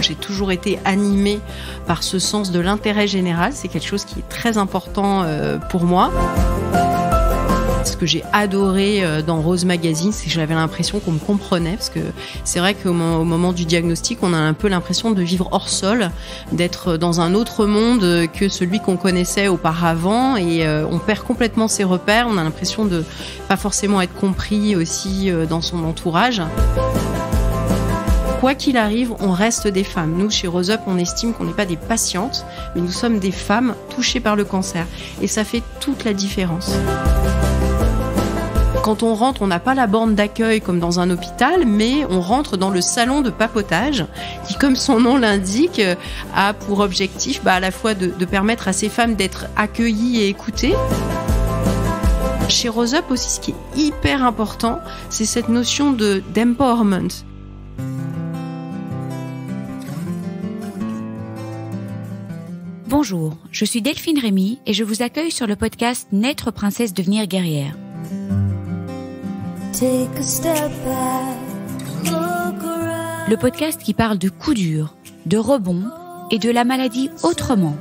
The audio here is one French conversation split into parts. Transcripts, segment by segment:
J'ai toujours été animée par ce sens de l'intérêt général. C'est quelque chose qui est très important pour moi. Ce que j'ai adoré dans Rose Magazine, c'est que j'avais l'impression qu'on me comprenait, parce que c'est vrai qu'au moment du diagnostic, on a un peu l'impression de vivre hors sol, d'être dans un autre monde que celui qu'on connaissait auparavant, et on perd complètement ses repères. On a l'impression de pas forcément être compris aussi dans son entourage. Quoi qu'il arrive, on reste des femmes. Nous, chez Rose Up, on estime qu'on n'est pas des patientes, mais nous sommes des femmes touchées par le cancer. Et ça fait toute la différence. Quand on rentre, on n'a pas la borne d'accueil comme dans un hôpital, mais on rentre dans le salon de papotage qui, comme son nom l'indique, a pour objectif à la fois de permettre à ces femmes d'être accueillies et écoutées. Chez Rose Up aussi, ce qui est hyper important, c'est cette notion d'empowerment. Bonjour, je suis Delphine Rémy et je vous accueille sur le podcast Naître princesse, devenir guerrière. Le podcast qui parle de coups durs, de rebonds et de la maladie autrement.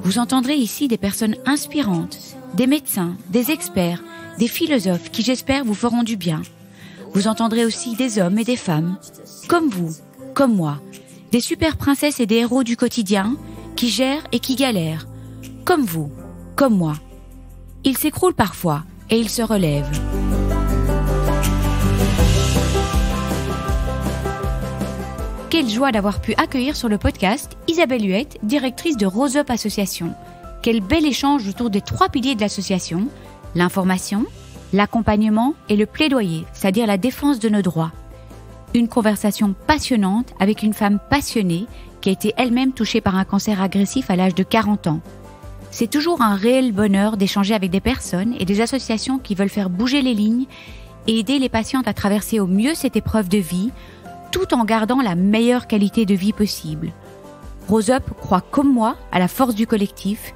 Vous entendrez ici des personnes inspirantes, des médecins, des experts, des philosophes qui, j'espère, vous feront du bien. Vous entendrez aussi des hommes et des femmes, comme vous, comme moi, des super princesses et des héros du quotidien qui gèrent et qui galèrent, comme vous, comme moi. Ils s'écroulent parfois et ils se relèvent. Quelle joie d'avoir pu accueillir sur le podcast Isabelle Huette, directrice de Rose Up Association. Quel bel échange autour des 3 piliers de l'association, l'information, l'accompagnement et le plaidoyer, c'est-à-dire la défense de nos droits. Une conversation passionnante avec une femme passionnée qui a été elle-même touchée par un cancer agressif à l'âge de 40 ans. C'est toujours un réel bonheur d'échanger avec des personnes et des associations qui veulent faire bouger les lignes et aider les patientes à traverser au mieux cette épreuve de vie, tout en gardant la meilleure qualité de vie possible. Rose Up croit comme moi à la force du collectif,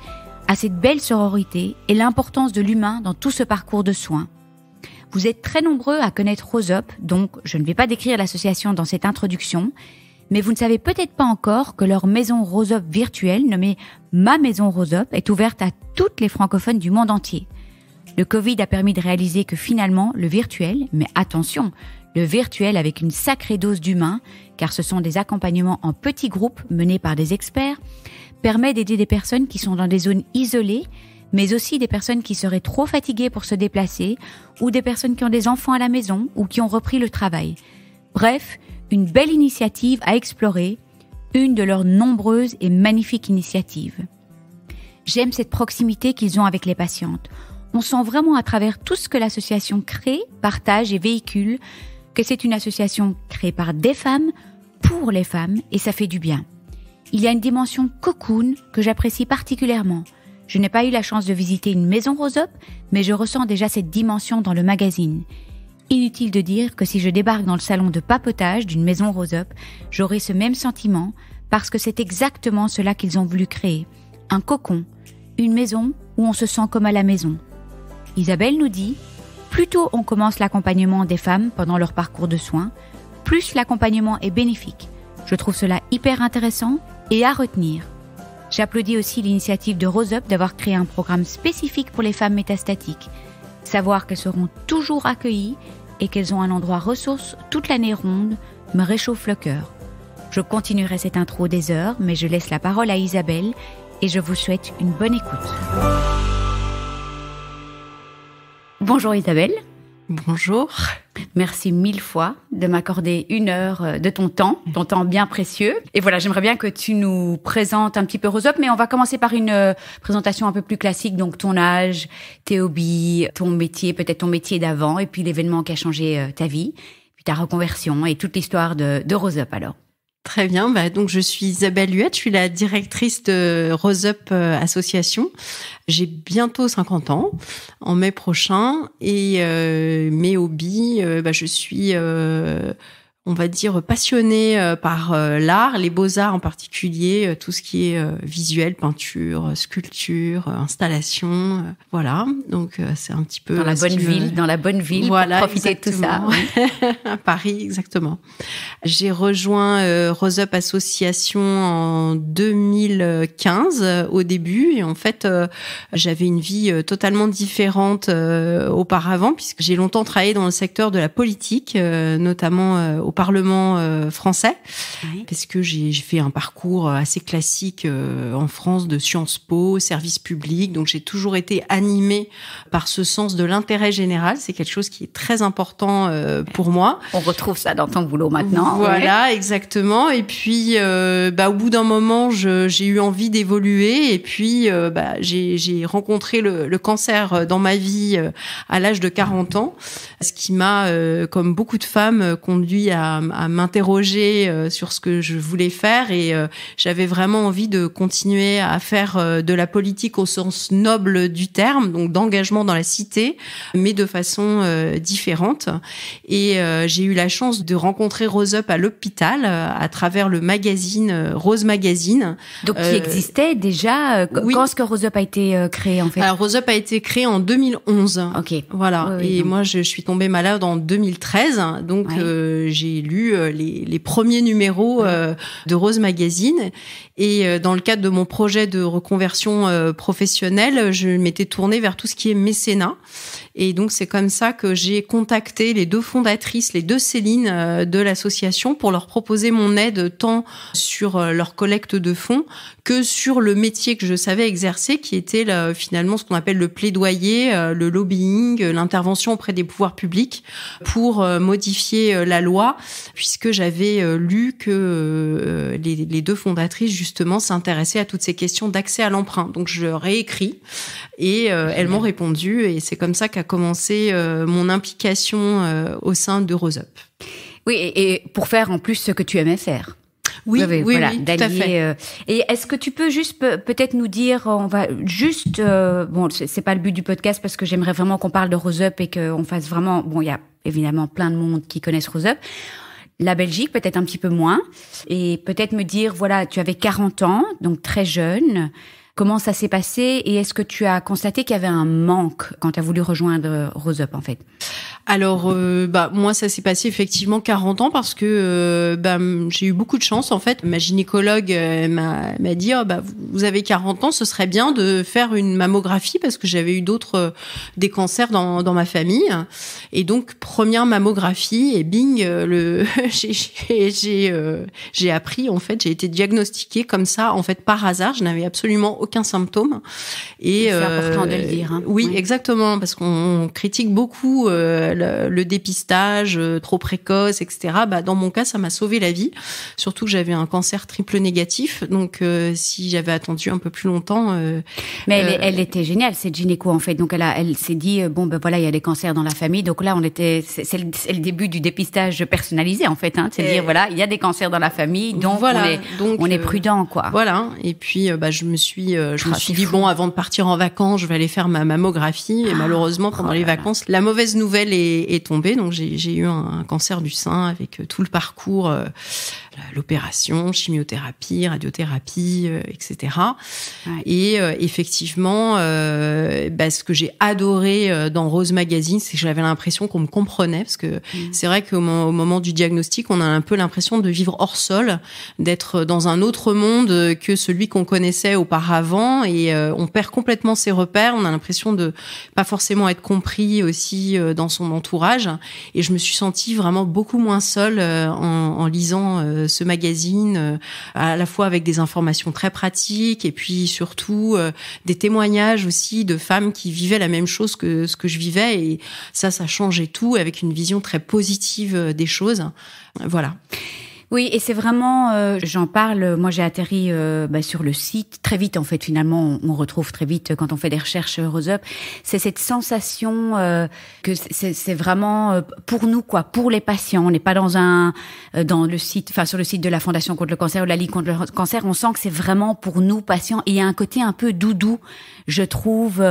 à cette belle sororité et l'importance de l'humain dans tout ce parcours de soins. Vous êtes très nombreux à connaître Rose Up, donc je ne vais pas décrire l'association dans cette introduction, mais vous ne savez peut-être pas encore que leur maison Rose Up virtuelle, nommée Ma Maison Rose Up, est ouverte à toutes les francophones du monde entier. Le Covid a permis de réaliser que finalement, le virtuel, mais attention, le virtuel avec une sacrée dose d'humain, car ce sont des accompagnements en petits groupes menés par des experts, permet d'aider des personnes qui sont dans des zones isolées, mais aussi des personnes qui seraient trop fatiguées pour se déplacer, ou des personnes qui ont des enfants à la maison ou qui ont repris le travail. Bref, une belle initiative à explorer, une de leurs nombreuses et magnifiques initiatives. J'aime cette proximité qu'ils ont avec les patientes. On sent vraiment à travers tout ce que l'association crée, partage et véhicule que c'est une association créée par des femmes, pour les femmes, et ça fait du bien. Il y a une dimension cocoon que j'apprécie particulièrement. Je n'ai pas eu la chance de visiter une maison Rose Up, mais je ressens déjà cette dimension dans le magazine. Inutile de dire que si je débarque dans le salon de papotage d'une maison Rose Up, j'aurai ce même sentiment parce que c'est exactement cela qu'ils ont voulu créer. Un cocon, une maison où on se sent comme à la maison. Isabelle nous dit, plus tôt on commence l'accompagnement des femmes pendant leur parcours de soins, plus l'accompagnement est bénéfique. Je trouve cela hyper intéressant et à retenir. J'applaudis aussi l'initiative de Rose Up d'avoir créé un programme spécifique pour les femmes métastatiques. Savoir qu'elles seront toujours accueillies et qu'elles ont un endroit ressource toute l'année ronde me réchauffe le cœur. Je continuerai cette intro des heures, mais je laisse la parole à Isabelle et je vous souhaite une bonne écoute. Bonjour Isabelle. Bonjour. Merci 1000 fois de m'accorder 1 heure de ton temps bien précieux. Et voilà, j'aimerais bien que tu nous présentes un petit peu Rose Up, mais on va commencer par une présentation un peu plus classique, donc ton âge, tes hobbies, ton métier, peut-être ton métier d'avant, et puis l'événement qui a changé ta vie, puis ta reconversion et toute l'histoire de Rose Up alors. Très bien, donc je suis Isabelle Huette, je suis la directrice de Rose Up Association. J'ai bientôt 50 ans, en mai prochain, et mes hobbies, je suis on va dire, passionnée par l'art, les beaux-arts en particulier, tout ce qui est visuel, peinture, sculpture, installation, voilà. Donc c'est un petit peu dans la bonne ville, voilà, pour profiter exactement. de tout ça. À Paris, exactement. J'ai rejoint Rose Up Association en 2015 au début, et en fait j'avais une vie totalement différente auparavant, puisque j'ai longtemps travaillé dans le secteur de la politique, notamment au Parlement français, oui. Parce que j'ai fait un parcours assez classique en France de Sciences Po, service public, donc j'ai toujours été animée par ce sens de l'intérêt général. C'est quelque chose qui est très important pour moi. On retrouve ça dans ton boulot maintenant. Voilà, ouais. Exactement. Et puis, au bout d'un moment, j'ai eu envie d'évoluer, et puis j'ai rencontré le cancer dans ma vie à l'âge de 40 ans, ce qui m'a, comme beaucoup de femmes, conduit à m'interroger sur ce que je voulais faire, et j'avais vraiment envie de continuer à faire de la politique au sens noble du terme, donc d'engagement dans la cité, mais de façon différente. Et j'ai eu la chance de rencontrer Rose Up à l'hôpital à travers le magazine Rose Magazine. Donc qui existait déjà. Oui. Quand est-ce que Rose Up a été créé en fait? Alors Rose Up a été créé en 2011. Ok. Voilà. Oui, et donc moi je suis tombée malade en 2013, donc j'ai lu les premiers numéros de Rose Magazine, et dans le cadre de mon projet de reconversion professionnelle, je m'étais tournée vers tout ce qui est mécénat. Et donc, c'est comme ça que j'ai contacté les deux fondatrices, les deux Céline de l'association, pour leur proposer mon aide tant sur leur collecte de fonds que sur le métier que je savais exercer, qui était finalement ce qu'on appelle le plaidoyer, le lobbying, l'intervention auprès des pouvoirs publics pour modifier la loi, puisque j'avais lu que les deux fondatrices, justement, s'intéressaient à toutes ces questions d'accès à l'emprunt. Donc, je leur ai écrit, et elles m'ont répondu, et c'est comme ça qu'a commencé mon implication au sein de Rose Up. Oui, et pour faire en plus ce que tu aimais faire. Oui, voilà, tout à fait. Et est-ce que tu peux juste peut-être nous dire, on va juste, bon, c'est pas le but du podcast parce que j'aimerais vraiment qu'on parle de Rose Up et qu'on fasse vraiment, bon, il y a évidemment plein de monde qui connaissent Rose Up. La Belgique, peut-être un petit peu moins. Et peut-être me dire, voilà, tu avais 40 ans, donc très jeune. Comment ça s'est passé, et est-ce que tu as constaté qu'il y avait un manque quand tu as voulu rejoindre Rose Up en fait? Alors, moi, ça s'est passé effectivement 40 ans parce que j'ai eu beaucoup de chance en fait. Ma gynécologue m'a dit vous avez 40 ans, ce serait bien de faire une mammographie, parce que j'avais eu des cancers dans ma famille. Et donc première mammographie, et bing, j'ai appris en fait, j'ai été diagnostiquée comme ça en fait par hasard. Je n'avais absolument aucun symptôme. Et c'est important de le dire. Hein. Oui, exactement, parce qu'on critique beaucoup le dépistage trop précoce, etc. Dans mon cas, ça m'a sauvé la vie. Surtout que j'avais un cancer triple négatif. Donc, si j'avais attendu un peu plus longtemps... Mais elle était géniale, cette gynéco, en fait. Donc, elle s'est dit, voilà, il y a des cancers dans la famille. Donc là, c'est le début du dépistage personnalisé, en fait. Hein, c'est dire, voilà, il y a des cancers dans la famille. Donc, voilà, on est prudent, quoi. Voilà. Et puis, je me suis dit, avant de partir en vacances, je vais aller faire ma mammographie. Et malheureusement, pendant les vacances, la mauvaise nouvelle est tombée. Donc, j'ai eu un cancer du sein avec tout le parcours, l'opération, chimiothérapie, radiothérapie, etc. Ouais. Et effectivement, ce que j'ai adoré dans Rose Magazine, c'est que j'avais l'impression qu'on me comprenait, parce que c'est vrai qu'au moment du diagnostic, on a un peu l'impression de vivre hors sol, d'être dans un autre monde que celui qu'on connaissait auparavant, et on perd complètement ses repères. On a l'impression de pas forcément être compris aussi dans son entourage. Et je me suis sentie vraiment beaucoup moins seule en lisant ce magazine, à la fois avec des informations très pratiques, et puis surtout des témoignages aussi de femmes qui vivaient la même chose que ce que je vivais, et ça changeait tout, avec une vision très positive des choses. Voilà. Oui, et c'est vraiment, j'en parle, moi j'ai atterri sur le site, très vite en fait, finalement, on retrouve très vite quand on fait des recherches Rose Up, c'est cette sensation que c'est vraiment pour nous, quoi, pour les patients. On n'est pas dans le site, enfin sur le site de la Fondation contre le cancer ou la Ligue contre le cancer, on sent que c'est vraiment pour nous, patients, et il y a un côté un peu doudou, je trouve,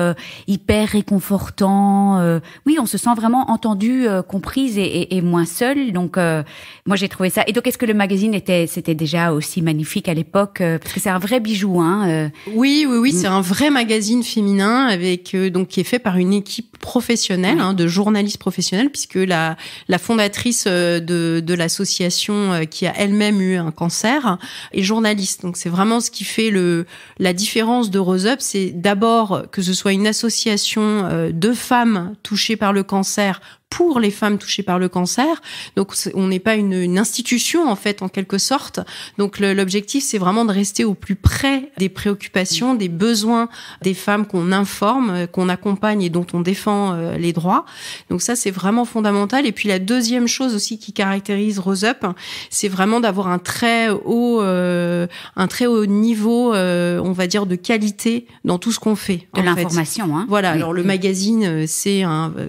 hyper réconfortant. Oui, on se sent vraiment entendue, comprise et moins seule, donc moi j'ai trouvé ça. Et donc est-ce que le magazine c'était déjà aussi magnifique à l'époque, parce que c'est un vrai bijou, hein. Oui, c'est un vrai magazine féminin avec donc qui est fait par une équipe professionnelle, de journalistes professionnels, puisque la fondatrice de l'association qui a elle-même eu un cancer est journaliste. Donc c'est vraiment ce qui fait la différence de Rose Up, c'est d'abord que ce soit une association de femmes touchées par le cancer pour les femmes touchées par le cancer. Donc on n'est pas une institution en fait en quelque sorte. Donc l'objectif c'est vraiment de rester au plus près des préoccupations, des besoins des femmes qu'on informe, qu'on accompagne et dont on défend les droits. Donc ça c'est vraiment fondamental. Et puis la deuxième chose aussi qui caractérise Rose Up, c'est vraiment d'avoir un très haut niveau, on va dire, de qualité dans tout ce qu'on fait. De l'information, hein. Voilà. Oui. Alors le magazine, c'est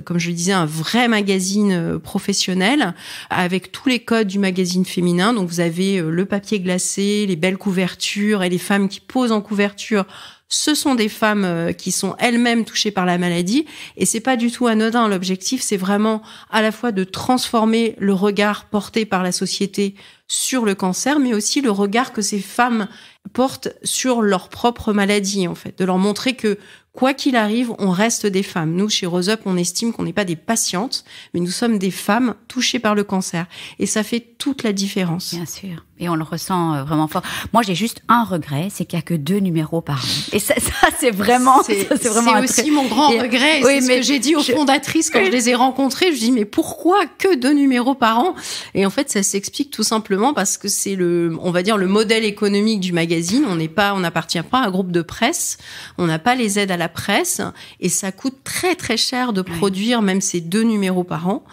comme je le disais, un vrai magazine professionnel avec tous les codes du magazine féminin. Donc vous avez le papier glacé, les belles couvertures, et les femmes qui posent en couverture, ce sont des femmes qui sont elles-mêmes touchées par la maladie, et c'est pas du tout anodin. L'objectif, c'est vraiment à la fois de transformer le regard porté par la société sur le cancer, mais aussi le regard que ces femmes portent sur leur propre maladie, en fait, de leur montrer que quoi qu'il arrive, on reste des femmes. Nous, chez Rose Up, on estime qu'on n'est pas des patientes, mais nous sommes des femmes touchées par le cancer. Et ça fait toute la différence. Bien sûr. Et on le ressent vraiment fort. Moi, j'ai juste un regret, c'est qu'il n'y a que 2 numéros par an. Et ça c'est vraiment... C'est aussi mon grand regret. C'est ce que j'ai dit aux fondatrices quand je les ai rencontrées. Je dis, mais pourquoi que 2 numéros par an? Et en fait, ça s'explique tout simplement parce que c'est on va dire, le modèle économique du magazine. On n'appartient pas à un groupe de presse. On n'a pas les aides à la presse. Et ça coûte très, très cher de produire même ces 2 numéros par an.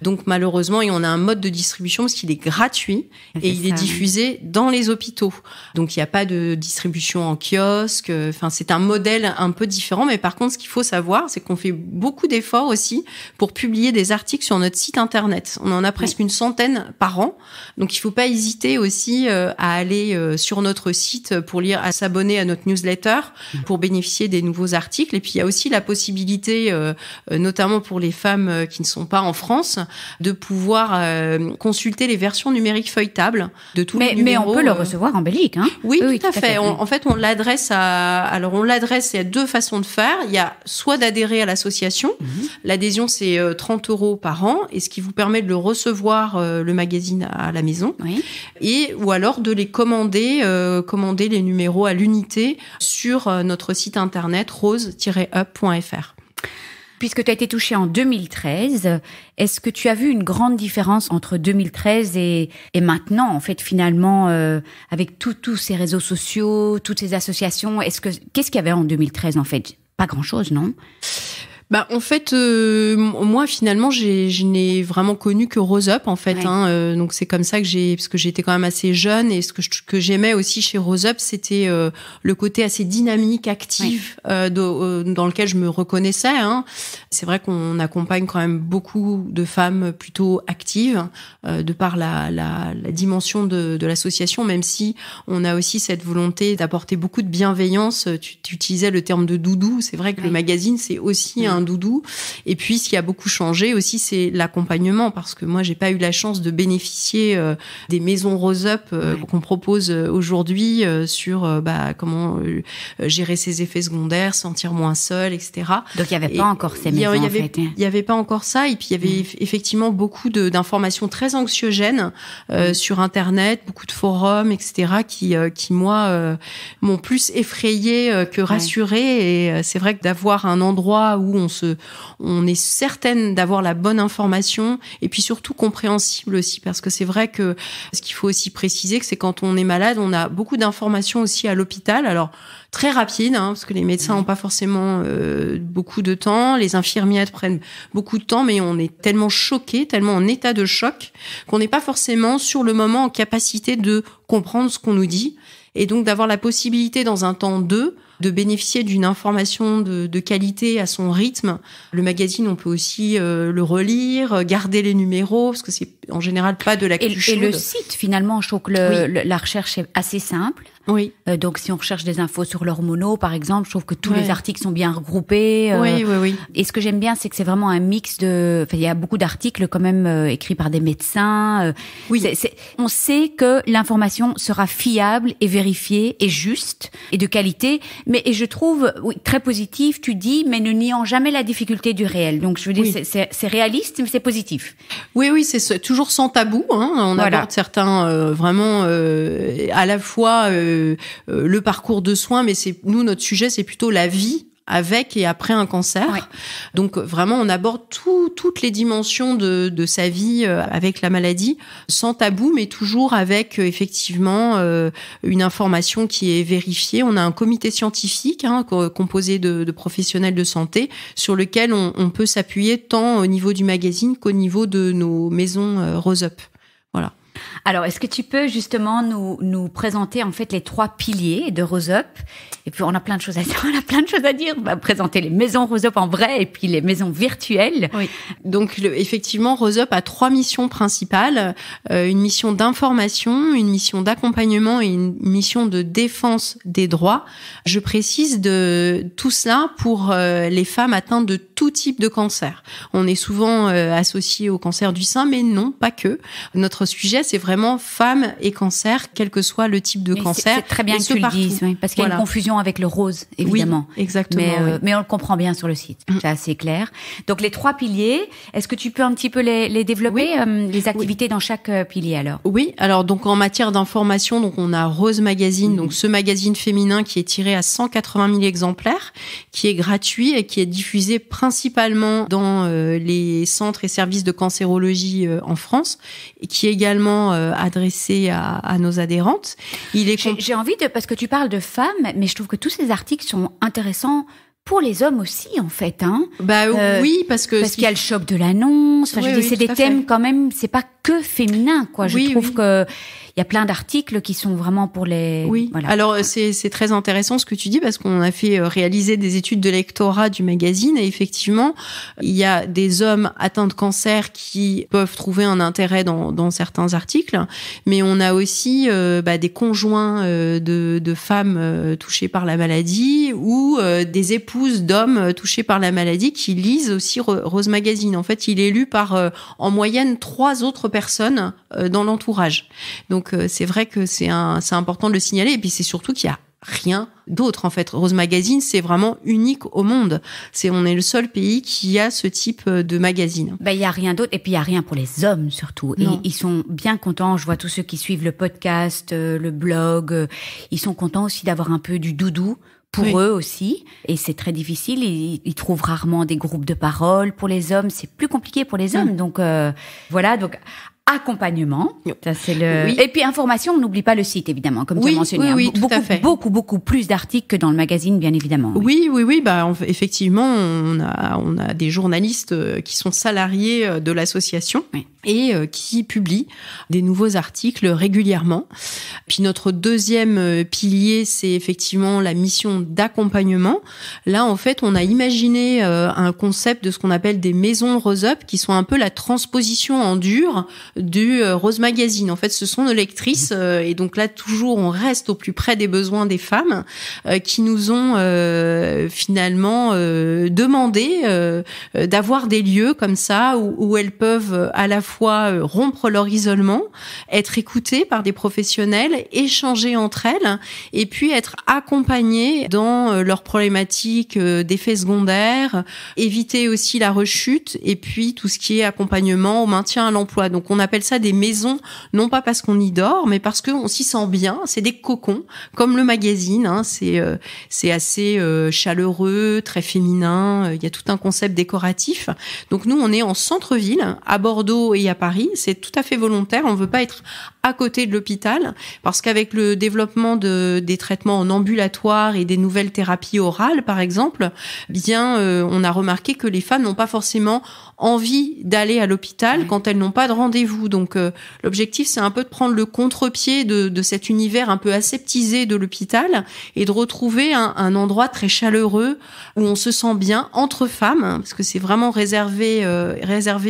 Donc, malheureusement, et on a un mode de distribution parce qu'il est gratuit et il est diffusé dans les hôpitaux. Donc, il n'y a pas de distribution en kiosque. Enfin, c'est un modèle un peu différent. Mais par contre, ce qu'il faut savoir, c'est qu'on fait beaucoup d'efforts aussi pour publier des articles sur notre site internet. On en a presque une centaine par an. Donc, il ne faut pas hésiter aussi à aller sur notre site pour lire, à s'abonner à notre newsletter pour bénéficier des nouveaux articles. Et puis, il y a aussi la possibilité, notamment pour les femmes qui ne sont pas en France, de pouvoir consulter les versions numériques feuilletables de tous les numéros. Mais on peut le recevoir en Belgique, hein? Oui, tout à fait. En fait, on l'adresse à 2 façons de faire. Il y a soit d'adhérer à l'association. L'adhésion, c'est 30 € par an, et ce qui vous permet de le recevoir, le magazine à la maison. Ou alors de les commander les numéros à l'unité sur notre site internet rose-up.fr. Puisque tu as été touchée en 2013, est-ce que tu as vu une grande différence entre 2013 et maintenant, en fait, finalement, avec tous ces réseaux sociaux, toutes ces associations, qu'est-ce qu'il y avait en 2013, en fait? Pas grand-chose, non? En fait, moi finalement, je n'ai vraiment connu que Rose Up en fait. Donc c'est comme ça que parce que j'étais quand même assez jeune, et ce que j'aimais aussi chez Rose Up, c'était le côté assez dynamique, actif, dans lequel je me reconnaissais. C'est vrai qu'on accompagne quand même beaucoup de femmes plutôt actives, de par la dimension de l'association, même si on a aussi cette volonté d'apporter beaucoup de bienveillance. Tu utilisais le terme de doudou. C'est vrai que le magazine, c'est aussi un doudou. Et puis, ce qui a beaucoup changé aussi, c'est l'accompagnement, parce que moi, j'ai pas eu la chance de bénéficier des maisons Rose Up qu'on propose aujourd'hui sur comment gérer ses effets secondaires, sentir moins seul, etc. Donc, il y avait pas encore ces maisons, en fait. Il y avait pas encore ça. Et puis, il y avait effectivement beaucoup d'informations très anxiogènes sur Internet, beaucoup de forums, etc. qui moi, m'ont plus effrayée que rassurée. Et c'est vrai que d'avoir un endroit où on on est certaine d'avoir la bonne information et puis surtout compréhensible aussi, parce que c'est vrai que ce qu'il faut aussi préciser, que c'est quand on est malade, on a beaucoup d'informations aussi à l'hôpital. Alors très rapide, parce que les médecins n'ont pas forcément beaucoup de temps, les infirmières prennent beaucoup de temps, mais on est tellement choqué, tellement en état de choc, qu'on n'est pas forcément sur le moment en capacité de comprendre ce qu'on nous dit, et donc d'avoir la possibilité dans un temps de bénéficier d'une information de qualité à son rythme. Le magazine, on peut aussi le relire, garder les numéros, parce que c'est en général pas de l'actu chaude. Et le site, finalement, je trouve que la recherche est assez simple. Oui. Donc, si on recherche des infos sur l'hormono, par exemple, je trouve que tous les articles sont bien regroupés. Oui. Et ce que j'aime bien, c'est que c'est vraiment un mix de... Enfin, il y a beaucoup d'articles quand même écrits par des médecins. Oui. On sait que l'information sera fiable et vérifiée et juste et de qualité. Et je trouve très positif, tu dis, mais ne niant jamais la difficulté du réel. Donc, je veux dire, c'est réaliste, mais c'est positif. Oui, c'est toujours sans tabou. On aborde certains vraiment à la fois le parcours de soins, mais nous, notre sujet, c'est plutôt la vie avec et après un cancer. Ouais. Donc vraiment, on aborde toutes les dimensions de sa vie avec la maladie, sans tabou, mais toujours avec effectivement une information qui est vérifiée. On a un comité scientifique composé de professionnels de santé sur lequel on peut s'appuyer tant au niveau du magazine qu'au niveau de nos maisons Rose Up. Voilà. Alors, est-ce que tu peux justement nous présenter en fait les 3 piliers de Rose Up? Et puis, on a plein de choses à dire. On va présenter les maisons Rose Up en vrai et puis les maisons virtuelles. Oui. Donc, effectivement, Rose Up a 3 missions principales. Une mission d'information, une mission d'accompagnement et une mission de défense des droits. Je précise de tout cela pour les femmes atteintes de tout type de cancer. On est souvent associé au cancer du sein, mais non, pas que. Notre sujet, c'est vraiment femmes et cancer, quel que soit le type de cancer. C'est très bien que tu le dises, parce qu'il y a une confusion avec le rose, évidemment. Oui, exactement. Mais on le comprend bien sur le site, c'est assez clair. Donc les 3 piliers, est-ce que tu peux un petit peu les développer, les activités dans chaque pilier alors? Oui, alors donc en matière d'information, donc on a Rose Magazine, donc ce magazine féminin qui est tiré à 180 000 exemplaires, qui est gratuit et qui est diffusé principalement dans les centres et services de cancérologie en France, et qui est également adressé à nos adhérentes. J'ai envie parce que tu parles de femmes, mais je trouve que tous ces articles sont intéressants pour les hommes aussi, en fait, oui, parce qu'il y a le choc de l'annonce. Enfin, c'est des thèmes quand même, c'est pas que féminin, quoi. Je trouve que il y a plein d'articles qui sont vraiment pour les... Oui, voilà. Alors c'est très intéressant ce que tu dis, parce qu'on a fait réaliser des études de lectorat du magazine, et effectivement, il y a des hommes atteints de cancer qui peuvent trouver un intérêt dans certains articles, mais on a aussi des conjoints de femmes touchées par la maladie, ou des épouses d'hommes touchés par la maladie qui lisent aussi Rose Magazine. En fait, il est lu par en moyenne 3 autres personnes dans l'entourage. Donc c'est vrai que c'est important de le signaler, et puis c'est surtout qu'il y a rien d'autre en fait. Rose Magazine, c'est vraiment unique au monde. On est le seul pays qui a ce type de magazine. Il y a rien d'autre, et puis il y a rien pour les hommes surtout. Et ils sont bien contents. Je vois tous ceux qui suivent le podcast, le blog, ils sont contents aussi d'avoir un peu du doudou pour eux aussi, et c'est très difficile. Ils trouvent rarement des groupes de parole. Pour les hommes, c'est plus compliqué pour les hommes. Donc voilà, donc accompagnement, ça c'est le. Et puis information, on n'oublie pas le site évidemment, comme tu as mentionné. Oui, tout à fait. Beaucoup plus d'articles que dans le magazine, bien évidemment. Oui. Effectivement, on a des journalistes qui sont salariés de l'association et qui publient des nouveaux articles régulièrement. Puis notre deuxième pilier, c'est effectivement la mission d'accompagnement. Là, en fait, on a imaginé un concept de ce qu'on appelle des maisons Rose Up, qui sont un peu la transposition en dur du Rose Magazine. En fait, ce sont nos lectrices, et donc là, toujours, on reste au plus près des besoins des femmes qui nous ont finalement demandé d'avoir des lieux comme ça où elles peuvent à la fois rompre leur isolement, être écoutées par des professionnels, échanger entre elles, et puis être accompagnées dans leurs problématiques d'effets secondaires, éviter aussi la rechute, et puis tout ce qui est accompagnement au maintien à l'emploi. Donc on appelle ça des maisons, non pas parce qu'on y dort, mais parce qu'on s'y sent bien. C'est des cocons, comme le magazine. Hein. C'est assez chaleureux, très féminin. Il y a tout un concept décoratif. Donc nous, on est en centre-ville, à Bordeaux et à Paris. C'est tout à fait volontaire. On veut pas être à côté de l'hôpital, parce qu'avec le développement des traitements en ambulatoire et des nouvelles thérapies orales, par exemple, on a remarqué que les femmes n'ont pas forcément envie d'aller à l'hôpital quand elles n'ont pas de rendez-vous. Donc l'objectif, c'est un peu de prendre le contre-pied de cet univers un peu aseptisé de l'hôpital et de retrouver un endroit très chaleureux où on se sent bien entre femmes, hein, parce que c'est vraiment réservé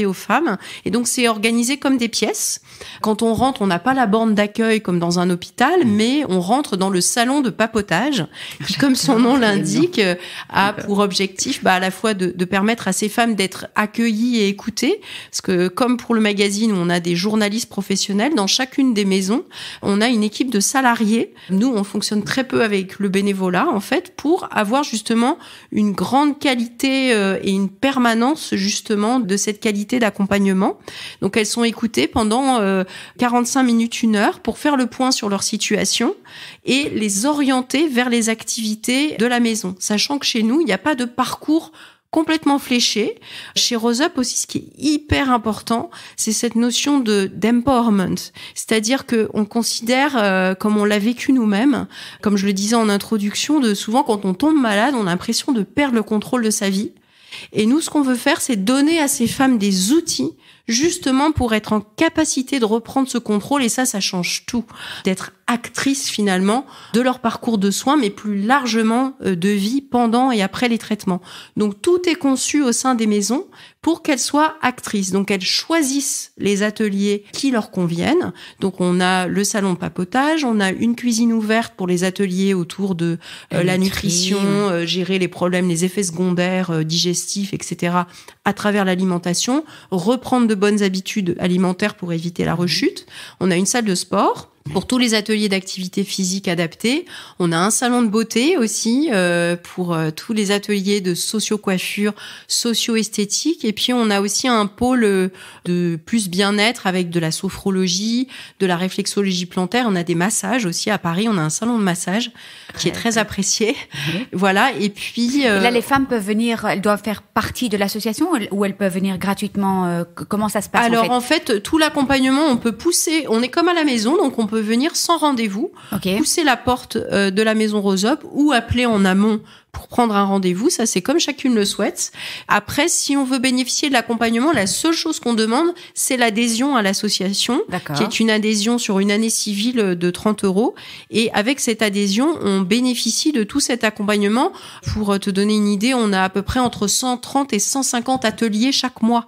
aux femmes. Et donc c'est organisé comme des pièces. Quand on rentre, on n'a pas la borne d'accueil comme dans un hôpital, mais on rentre dans le salon de papotage, qui, comme son nom l'indique, a pour objectif à la fois de permettre à ces femmes d'être accueillies et écoutées, parce que comme pour le magazine où on a des journalistes professionnels, dans chacune des maisons, on a une équipe de salariés. Nous, on fonctionne très peu avec le bénévolat, en fait, pour avoir justement une grande qualité et une permanence, justement, de cette qualité d'accompagnement. Donc, elles sont écoutées pendant 45 minutes, 1 heure, pour faire le point sur leur situation et les orienter vers les activités de la maison. Sachant que chez nous, il n'y a pas de parcours complètement fléché. Chez Rose Up aussi, ce qui est hyper important, c'est cette notion d'empowerment. C'est-à-dire que on considère, comme on l'a vécu nous-mêmes, comme je le disais en introduction, de souvent quand on tombe malade, on a l'impression de perdre le contrôle de sa vie. Et nous, ce qu'on veut faire, c'est donner à ces femmes des outils justement pour être en capacité de reprendre ce contrôle. Et ça change tout. D'être actrice finalement de leur parcours de soins, mais plus largement de vie pendant et après les traitements. Donc tout est conçu au sein des maisons pour qu'elles soient actrices. Donc elles choisissent les ateliers qui leur conviennent. Donc on a le salon de papotage, on a une cuisine ouverte pour les ateliers autour de la nutrition, gérer les problèmes, les effets secondaires digestifs, etc. à travers l'alimentation, reprendre de bonnes habitudes alimentaires pour éviter la rechute. On a une salle de sport pour tous les ateliers d'activité physique adaptés. On a un salon de beauté aussi pour tous les ateliers de socio-coiffure, socio-esthétique. Et puis, on a aussi un pôle de plus bien-être avec de la sophrologie, de la réflexologie plantaire. On a des massages aussi. À Paris, on a un salon de massage qui est très apprécié. Voilà. Et puis... Et là, les femmes peuvent venir, elles doivent faire partie de l'association ou elles peuvent venir gratuitement? Comment ça se passe? Alors, en fait, tout l'accompagnement, on peut pousser... On est comme à la maison, donc on peut venir sans rendez-vous, pousser la porte de la maison Rose Up ou appeler en amont pour prendre un rendez-vous. Ça, c'est comme chacune le souhaite. Après, si on veut bénéficier de l'accompagnement, la seule chose qu'on demande, c'est l'adhésion à l'association, qui est une adhésion sur une année civile de 30 €. Et avec cette adhésion, on bénéficie de tout cet accompagnement. Pour te donner une idée, on a à peu près entre 130 et 150 ateliers chaque mois.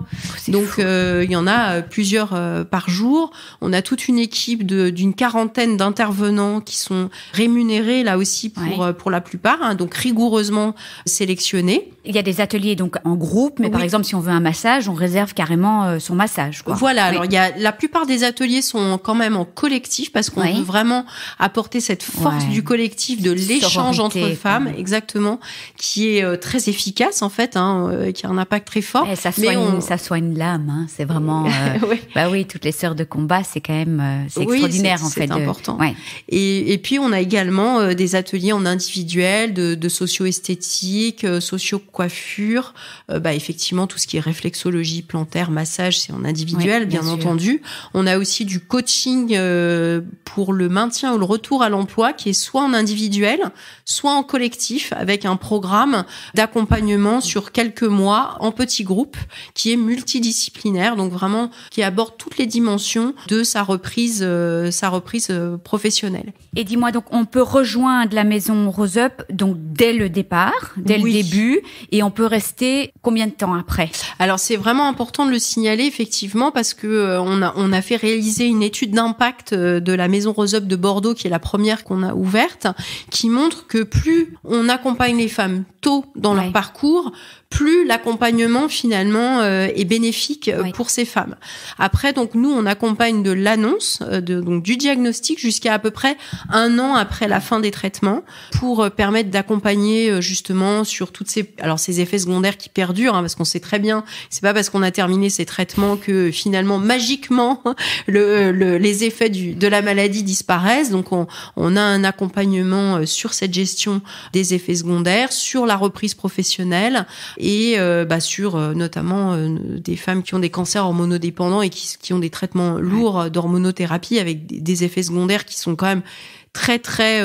Donc, il y en a plusieurs par jour. On a toute une équipe d'une quarantaine d'intervenants qui sont rémunérés, là aussi, pour la plupart, hein, donc rigoureusement sélectionnés. Il y a des ateliers donc en groupe, mais par exemple, si on veut un massage, on réserve carrément son massage, quoi. Voilà. Alors, la plupart des ateliers sont quand même en collectif parce qu'on veut vraiment apporter cette force du collectif, de l'échange entre femmes, exactement, qui est très efficace, en fait, hein, qui a un impact très fort. Et ça soigne l'âme, hein. C'est vraiment, bah oui, toutes les sœurs de combat, c'est quand même, c'est extraordinaire, en fait. C'est important. Et puis, on a également des ateliers en individuel, de socio-esthétique, socio-coiffure, effectivement, tout ce qui est réflexologie, plantaire, massage, c'est en individuel, bien entendu. On a aussi du coaching pour le maintien ou le retour à l'emploi, qui est soit en individuel, soit en collectif, avec un programme d'accompagnement sur quelques mois en petits groupes, qui est multidisciplinaire, donc vraiment qui aborde toutes les dimensions de sa reprise professionnelle. Et dis-moi, donc on peut rejoindre la maison Rose Up donc dès le départ, dès le début, et on peut rester combien de temps après? Alors c'est vraiment important de le signaler effectivement parce que on a fait réaliser une étude d'impact de la maison Rose Up de Bordeaux, qui est la première qu'on a ouverte, qui montre que plus on accompagne les femmes tôt dans leur parcours, plus l'accompagnement finalement est bénéfique pour ces femmes. Après, donc nous, on accompagne de l'annonce, donc du diagnostic jusqu'à peu près 1 an après la fin des traitements, pour permettre d'accompagner justement sur toutes ces effets secondaires qui perdurent, parce qu'on sait très bien, c'est pas parce qu'on a terminé ces traitements que finalement magiquement les effets de la maladie disparaissent. Donc on a un accompagnement sur cette gestion des effets secondaires, sur la reprise professionnelle et sur notamment des femmes qui ont des cancers hormonodépendants et qui ont des traitements lourds d'hormonothérapie avec des effets secondaires qui sont quand même très très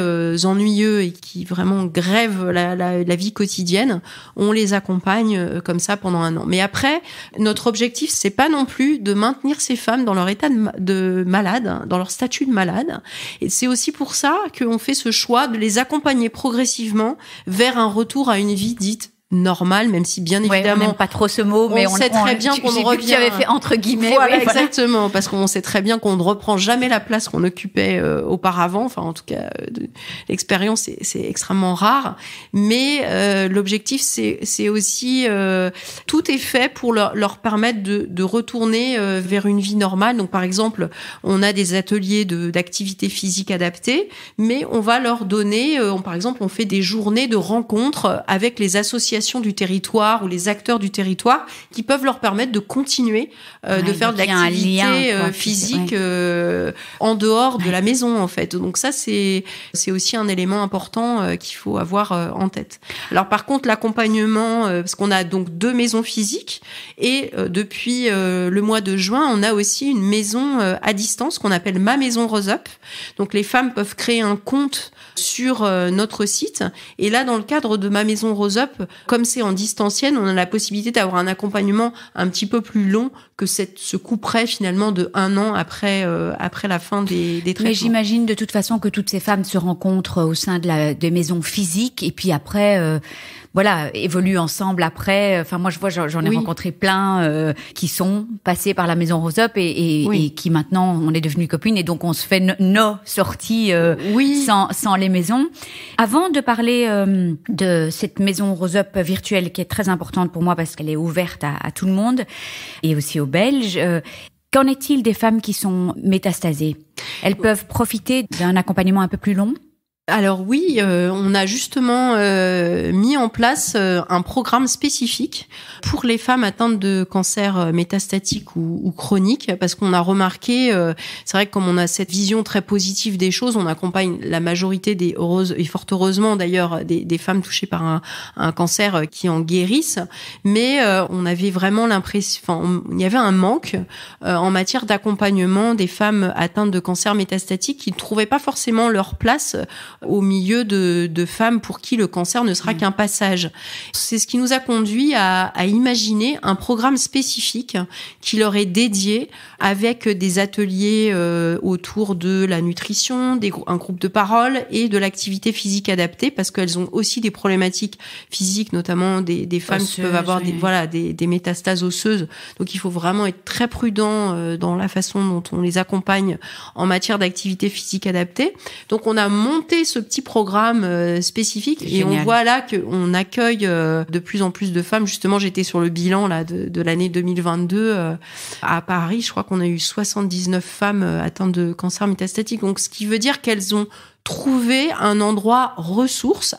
ennuyeux et qui vraiment grèvent la vie quotidienne. On les accompagne comme ça pendant 1 an. Mais après, notre objectif, c'est pas non plus de maintenir ces femmes dans leur état de malade, dans leur statut de malade. Et c'est aussi pour ça qu'on fait ce choix de les accompagner progressivement vers un retour à une vie dite normale, même si bien évidemment on n'aime pas trop ce mot, mais on sait très bien qu'on ne revient. Tu avais fait entre guillemets. Voilà, exactement, parce qu'on sait très bien qu'on ne reprend jamais la place qu'on occupait auparavant. Enfin, en tout cas, l'expérience c'est extrêmement rare. Mais l'objectif, c'est aussi tout est fait pour leur permettre de retourner vers une vie normale. Donc, par exemple, on a des ateliers d'activité physique adaptée, mais on va leur donner, par exemple, on fait des journées de rencontres avec les associations du territoire ou les acteurs du territoire qui peuvent leur permettre de continuer de faire de l'activité physique en dehors de la maison en fait. Donc ça c'est aussi un élément important qu'il faut avoir en tête. Alors par contre l'accompagnement, parce qu'on a donc 2 maisons physiques et depuis le mois de juin on a aussi une maison à distance qu'on appelle Ma Maison Rose Up. Donc les femmes peuvent créer un compte sur notre site et là dans le cadre de Ma Maison Rose Up, comme c'est en distanciel, on a la possibilité d'avoir un accompagnement un petit peu plus long que ce couperet finalement de 1 an après la fin des traitements. Mais j'imagine de toute façon que toutes ces femmes se rencontrent au sein des maisons physiques et puis après évoluent ensemble après. Enfin moi je vois j'en ai rencontré plein qui sont passées par la Maison Rose Up et qui maintenant on est devenues copines et donc on se fait nos sorties sans les maisons. Avant de parler de cette Maison Rose Up virtuelle qui est très importante pour moi parce qu'elle est ouverte à tout le monde et aussi aux Belges, qu'en est-il des femmes qui sont métastasées? Elles peuvent profiter d'un accompagnement un peu plus long? Alors oui, on a justement mis en place un programme spécifique pour les femmes atteintes de cancer métastatique ou chronique, parce qu'on a remarqué, c'est vrai que comme on a cette vision très positive des choses, on accompagne la majorité et fort heureusement d'ailleurs, des femmes touchées par un cancer qui en guérissent, mais on avait vraiment l'impression, il y avait un manque en matière d'accompagnement des femmes atteintes de cancer métastatique qui ne trouvaient pas forcément leur place au milieu de femmes pour qui le cancer ne sera qu'un passage. C'est ce qui nous a conduit à imaginer un programme spécifique qui leur est dédié avec des ateliers autour de la nutrition, un groupe de parole et de l'activité physique adaptée parce qu'elles ont aussi des problématiques physiques, notamment des femmes qui peuvent avoir des métastases osseuses. Donc il faut vraiment être très prudent dans la façon dont on les accompagne en matière d'activité physique adaptée. Donc on a monté ce petit programme spécifique et on voit là qu'on accueille de plus en plus de femmes. Justement, j'étais sur le bilan là de l'année 2022 à Paris. Je crois qu'on a eu 79 femmes atteintes de cancer métastatique. Donc, ce qui veut dire qu'elles ont trouvé un endroit ressource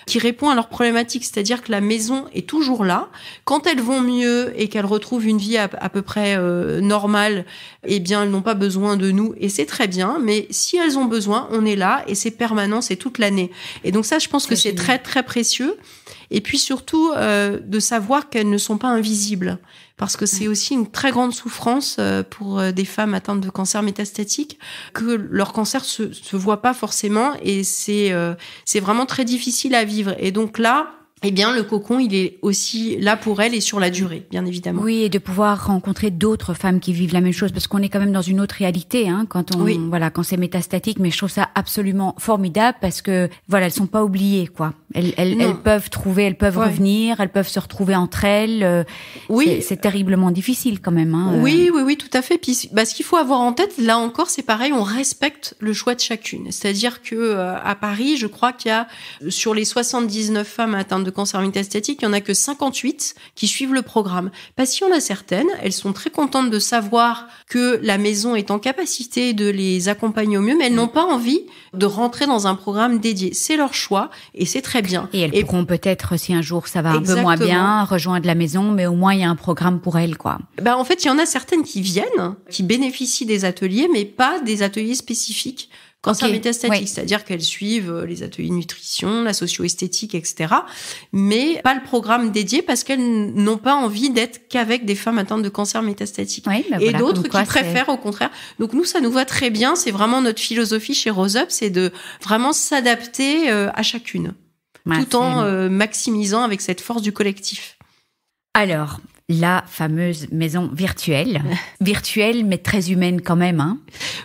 qui répond à leurs problématiques. C'est-à-dire que la maison est toujours là. Quand elles vont mieux et qu'elles retrouvent une vie à peu près normale, eh bien, elles n'ont pas besoin de nous et c'est très bien. Mais si elles ont besoin, on est là et c'est permanent, c'est toute l'année. Et donc ça, je pense que c'est très, très précieux. Et puis surtout, de savoir qu'elles ne sont pas invisibles. Parce que c'est aussi une très grande souffrance pour des femmes atteintes de cancer métastatique que leur cancer se voit pas forcément et c'est vraiment très difficile à vivre. Et donc là, eh bien, le cocon, il est aussi là pour elles et sur la durée, bien évidemment. Oui, et de pouvoir rencontrer d'autres femmes qui vivent la même chose, parce qu'on est quand même dans une autre réalité, quand c'est métastatique, mais je trouve ça absolument formidable parce que, elles sont pas oubliées, quoi. Elles peuvent revenir, elles peuvent se retrouver entre elles. C'est terriblement difficile quand même, Oui, tout à fait. Puis, ce qu'il faut avoir en tête, là encore, c'est pareil, on respecte le choix de chacune. C'est-à-dire que, à Paris, je crois qu'il y a, sur les 79 femmes atteintes de cancer métastatique, il y en a que 58 qui suivent le programme. Parce qu'il y en a certaines, elles sont très contentes de savoir que la maison est en capacité de les accompagner au mieux, mais elles n'ont pas envie de rentrer dans un programme dédié. C'est leur choix et c'est très bien. Et elles pourront peut-être, si un jour ça va un peu moins bien, rejoindre la maison, mais au moins il y a un programme pour elles, quoi. En fait, il y en a certaines qui viennent, qui bénéficient des ateliers, mais pas des ateliers spécifiques cancer métastatique, c'est-à-dire qu'elles suivent les ateliers de nutrition, la socio-esthétique, etc., mais pas le programme dédié parce qu'elles n'ont pas envie d'être qu'avec des femmes atteintes de cancer métastatique. Et d'autres qui préfèrent au contraire. Donc nous, ça nous va très bien. C'est vraiment notre philosophie chez Rose Up, c'est de vraiment s'adapter à chacune, tout en maximisant avec cette force du collectif. Alors, la fameuse maison virtuelle mais très humaine quand même, hein.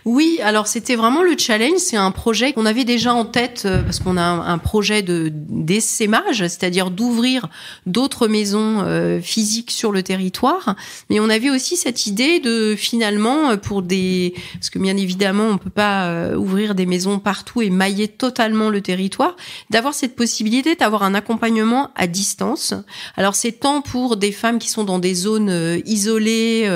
Oui, alors c'était vraiment le challenge. C'est un projet qu'on avait déjà en tête parce qu'on a un projet d'essaimage, c'est-à-dire d'ouvrir d'autres maisons physiques sur le territoire. Mais on avait aussi cette idée de finalement parce que bien évidemment on peut pas ouvrir des maisons partout et mailler totalement le territoire, d'avoir cette possibilité d'avoir un accompagnement à distance. Alors c'est tant pour des femmes qui sont dans des zones isolées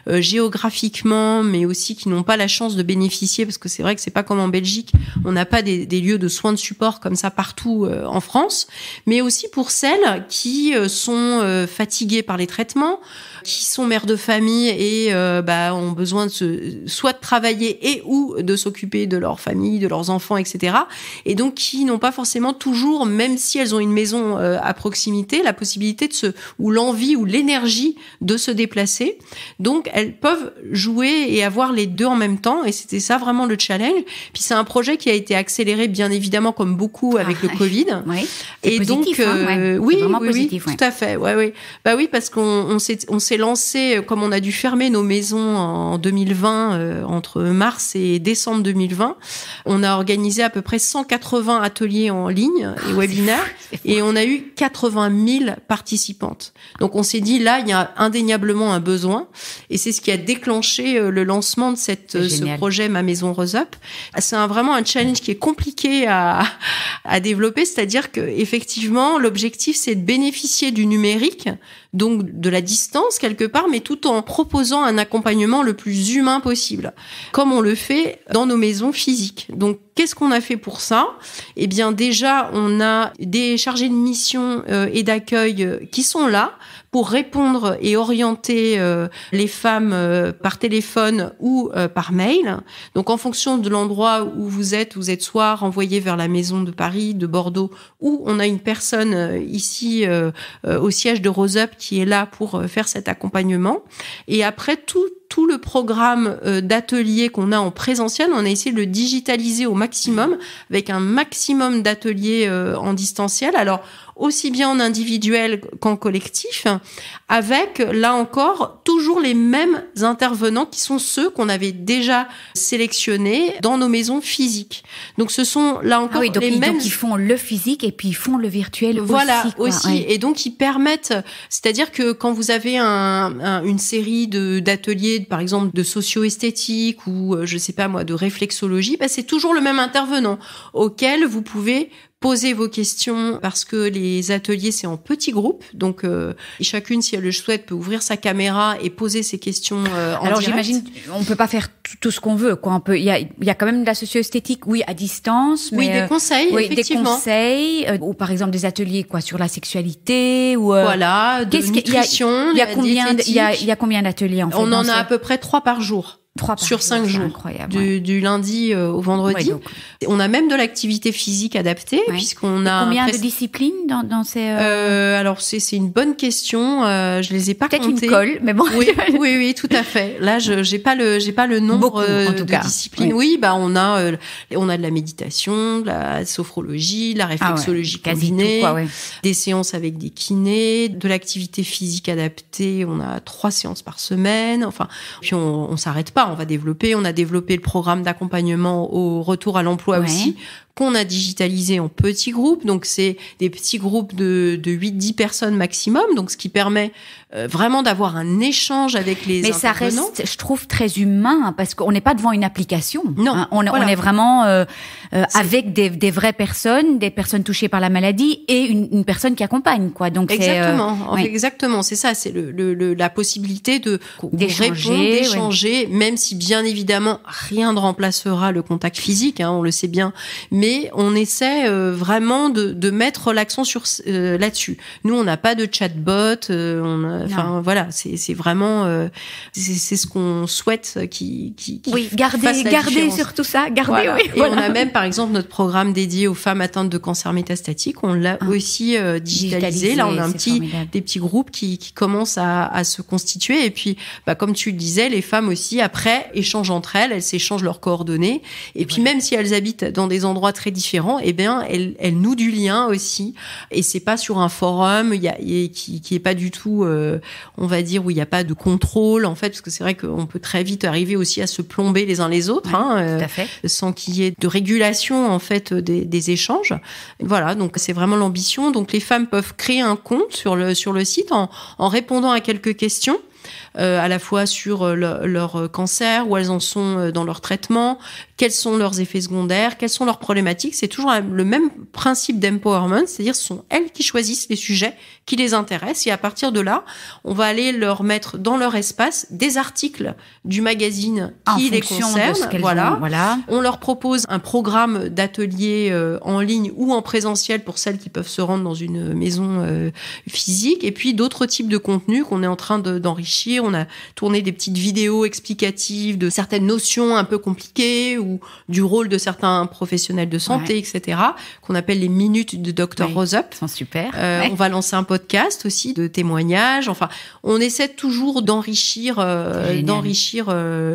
géographiquement, mais aussi qui n'ont pas la chance de bénéficier, parce que c'est vrai que c'est pas comme en Belgique, on n'a pas des lieux de soins de support comme ça partout en France, mais aussi pour celles qui sont fatiguées par les traitements, qui sont mères de famille et ont besoin soit de travailler et ou de s'occuper de leur famille, de leurs enfants, etc. Et donc qui n'ont pas forcément toujours, même si elles ont une maison à proximité, la possibilité ou l'envie ou l'énergie de se déplacer. Donc elles peuvent jouer et avoir les deux en même temps, et c'était ça vraiment le challenge. Puis c'est un projet qui a été accéléré bien évidemment comme beaucoup avec le Covid. Oui. Et positif, donc oui, positif, tout à fait. Ouais. Bah oui, parce qu'on s'est lancé, comme on a dû fermer nos maisons en 2020, entre mars et décembre 2020, on a organisé à peu près 180 ateliers en ligne et webinaires, et on a eu 80 000 participantes. Donc on s'est dit là, il y a indéniablement un besoin, et c'est ce qui a déclenché le lancement de ce projet Ma Maison Rose Up. C'est vraiment un challenge qui est compliqué à développer, c'est-à-dire que effectivement l'objectif c'est de bénéficier du numérique, donc de la distance quelque part, mais tout en proposant un accompagnement le plus humain possible, comme on le fait dans nos maisons physiques. Donc qu'est-ce qu'on a fait pour ça ? Eh bien déjà, on a des chargés de mission et d'accueil qui sont là pour répondre et orienter les femmes par téléphone ou par mail. Donc en fonction de l'endroit où vous êtes soit renvoyé vers la maison de Paris, de Bordeaux, ou on a une personne ici au siège de Rose Up qui est là pour faire cet accompagnement. Et après tout le programme d'ateliers qu'on a en présentiel, on a essayé de le digitaliser au maximum, avec un maximum d'ateliers en distanciel. Alors, aussi bien en individuel qu'en collectif, avec, là encore, toujours les mêmes intervenants qui sont ceux qu'on avait déjà sélectionnés dans nos maisons physiques. Donc, ce sont, là encore, les mêmes... Donc, ils font le physique et puis ils font le virtuel aussi. Ouais. Et donc, ils permettent... C'est-à-dire que quand vous avez une série d'ateliers, par exemple, de socio-esthétique ou, je sais pas moi, de réflexologie, c'est toujours le même intervenant auquel vous pouvez poser vos questions, parce que les ateliers, c'est en petits groupes. Donc, chacune, si elle le souhaite, peut ouvrir sa caméra et poser ses questions en direct. Alors, j'imagine, on peut pas faire tout ce qu'on veut, quoi. Il y a quand même de la socio-esthétique, oui, à distance. Mais, oui, des conseils, effectivement. Des conseils, ou par exemple des ateliers, quoi, sur la sexualité, ou, voilà, de nutrition, il y a combien d'ateliers, en fait? On en a à peu près 3 par jour. Sur 5 jours, incroyable, du lundi au vendredi. Ouais, on a même de l'activité physique adaptée, puisqu'on a combien de disciplines dans ces alors c'est une bonne question, je les ai pas comptées. Peut-être une colle, mais bon. Oui, tout à fait. Là, j'ai pas le nombre de disciplines. Oui, on a de la méditation, de la sophrologie, de la réflexologie combinée, des séances avec des kinés, de l'activité physique adaptée. On a 3 séances par semaine. Enfin, puis on s'arrête pas. On a développé le programme d'accompagnement au retour à l'emploi aussi, qu'on a digitalisé en petits groupes. Donc, c'est des petits groupes de 8-10 personnes maximum. Donc, ce qui permet vraiment d'avoir un échange avec les intervenants. Mais ça reste, je trouve, très humain parce qu'on n'est pas devant une application. Non. Hein. On est vraiment avec des vraies personnes, des personnes touchées par la maladie et une personne qui accompagne, quoi. Donc exactement. C'est ça. C'est la possibilité d'échanger, même si bien évidemment rien ne remplacera le contact physique. Hein, on le sait bien, mais on essaie vraiment de mettre l'accent sur là-dessus. Nous, on n'a pas de chatbot. Enfin voilà, c'est vraiment c'est ce qu'on souhaite qui garder surtout ça, voilà. Et on a même par exemple notre programme dédié aux femmes atteintes de cancer métastatique, on l'a aussi digitalisé. Là, on a des petits groupes qui commencent à se constituer et puis comme tu le disais, les femmes aussi après échangent entre elles s'échangent leurs coordonnées et puis même si elles habitent dans des endroits très différents, eh bien elles nouent du lien aussi et c'est pas sur un forum qui est pas du tout on va dire où il n'y a pas de contrôle en fait, parce que c'est vrai qu'on peut très vite arriver aussi à se plomber les uns les autres, tout à fait. Sans qu'il y ait de régulation en fait des échanges. Voilà, donc c'est vraiment l'ambition. Donc les femmes peuvent créer un compte sur le site en répondant à quelques questions. À la fois sur leur cancer, où elles en sont dans leur traitement, quels sont leurs effets secondaires, quelles sont leurs problématiques. C'est toujours le même principe d'empowerment, c'est-à-dire ce sont elles qui choisissent les sujets qui les intéressent et à partir de là, on va aller leur mettre dans leur espace des articles du magazine qui les concernent. Voilà. On leur propose un programme d'atelier en ligne ou en présentiel pour celles qui peuvent se rendre dans une maison physique et puis d'autres types de contenus qu'on est en train d'enrichir. On a tourné des petites vidéos explicatives de certaines notions un peu compliquées ou du rôle de certains professionnels de santé, etc., qu'on appelle les minutes de Dr. Roseup. Ils sont super. On va lancer un podcast aussi de témoignages. Enfin, on essaie toujours d'enrichir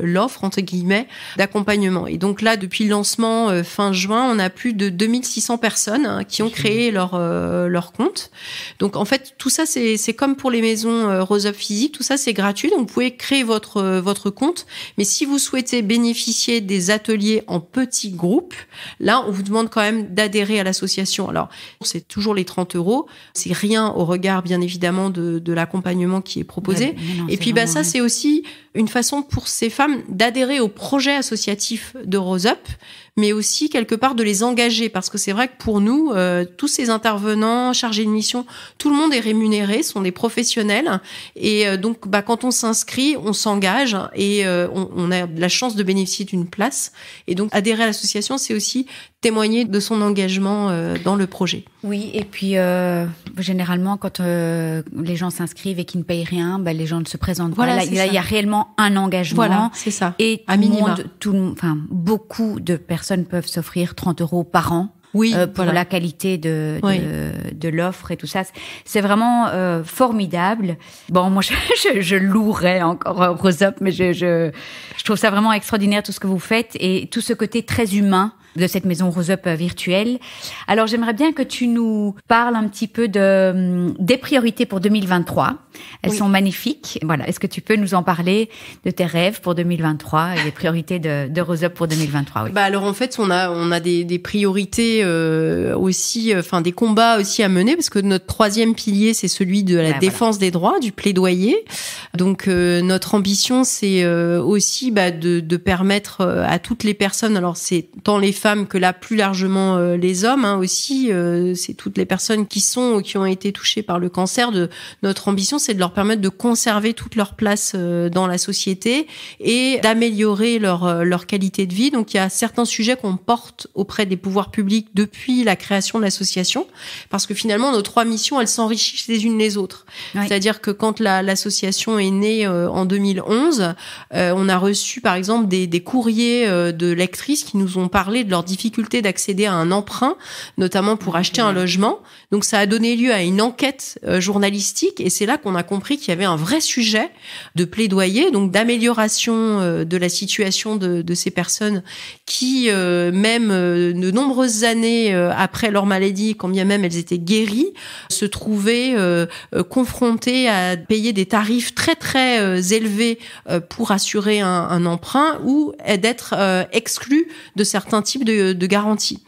l'offre, entre guillemets, d'accompagnement. Et donc là, depuis le lancement fin juin, on a plus de 2600 personnes qui ont créé leur compte. Donc en fait, tout ça, c'est comme pour les maisons Roseup physique, tout ça, c'est gratuit. Donc vous pouvez créer votre compte. Mais si vous souhaitez bénéficier des ateliers en petits groupes, là, on vous demande quand même d'adhérer à l'association. Alors, c'est toujours les 30 €. C'est rien au regard, bien évidemment, de l'accompagnement qui est proposé. Et puis, ça, c'est aussi une façon pour ces femmes d'adhérer au projet associatif de Roseup, mais aussi quelque part de les engager, parce que c'est vrai que pour nous, tous ces intervenants chargés de mission, tout le monde est rémunéré, sont des professionnels, et donc quand on s'inscrit, on s'engage et on a la chance de bénéficier d'une place. Et donc adhérer à l'association, c'est aussi témoigner de son engagement dans le projet. Oui, et puis généralement quand les gens s'inscrivent et qu'ils ne payent rien, les gens ne se présentent pas. Là, il y a réellement un engagement. Voilà, c'est ça. Et beaucoup de personnes peuvent s'offrir 30 € par an. Oui, pour la qualité de l'offre et tout ça. C'est vraiment formidable. Bon, moi, je louerais encore Roseup, mais je trouve ça vraiment extraordinaire tout ce que vous faites et tout ce côté très humain de cette maison Roseup virtuelle. Alors, j'aimerais bien que tu nous parles un petit peu des priorités pour 2023. Elles sont magnifiques. Voilà. Est-ce que tu peux nous en parler de tes rêves pour 2023 et des priorités de Roseup pour 2023? Oui. Alors, en fait, on a des priorités aussi, des combats aussi à mener, parce que notre troisième pilier, c'est celui de la défense des droits, du plaidoyer. Donc, notre ambition, c'est aussi de permettre à toutes les personnes, alors c'est tant les femmes que là plus largement les hommes aussi, c'est toutes les personnes qui ont été touchées par le cancer. Notre ambition, c'est de leur permettre de conserver toute leur place dans la société et d'améliorer leur qualité de vie. Donc il y a certains sujets qu'on porte auprès des pouvoirs publics depuis la création de l'association, parce que finalement nos trois missions, elles s'enrichissent les unes les autres. Oui. C'est-à-dire que quand l'association est née en 2011, on a reçu par exemple des courriers de lectrices qui nous ont parlé de leur difficulté d'accéder à un emprunt, notamment pour acheter un logement. Donc ça a donné lieu à une enquête journalistique, et c'est là qu'on a compris qu'il y avait un vrai sujet de plaidoyer, donc d'amélioration de la situation de ces personnes qui, même de nombreuses années après leur maladie, quand bien même elles étaient guéries, se trouvaient confrontées à payer des tarifs très très élevés pour assurer un emprunt, ou d'être exclues de certains types type de garantie.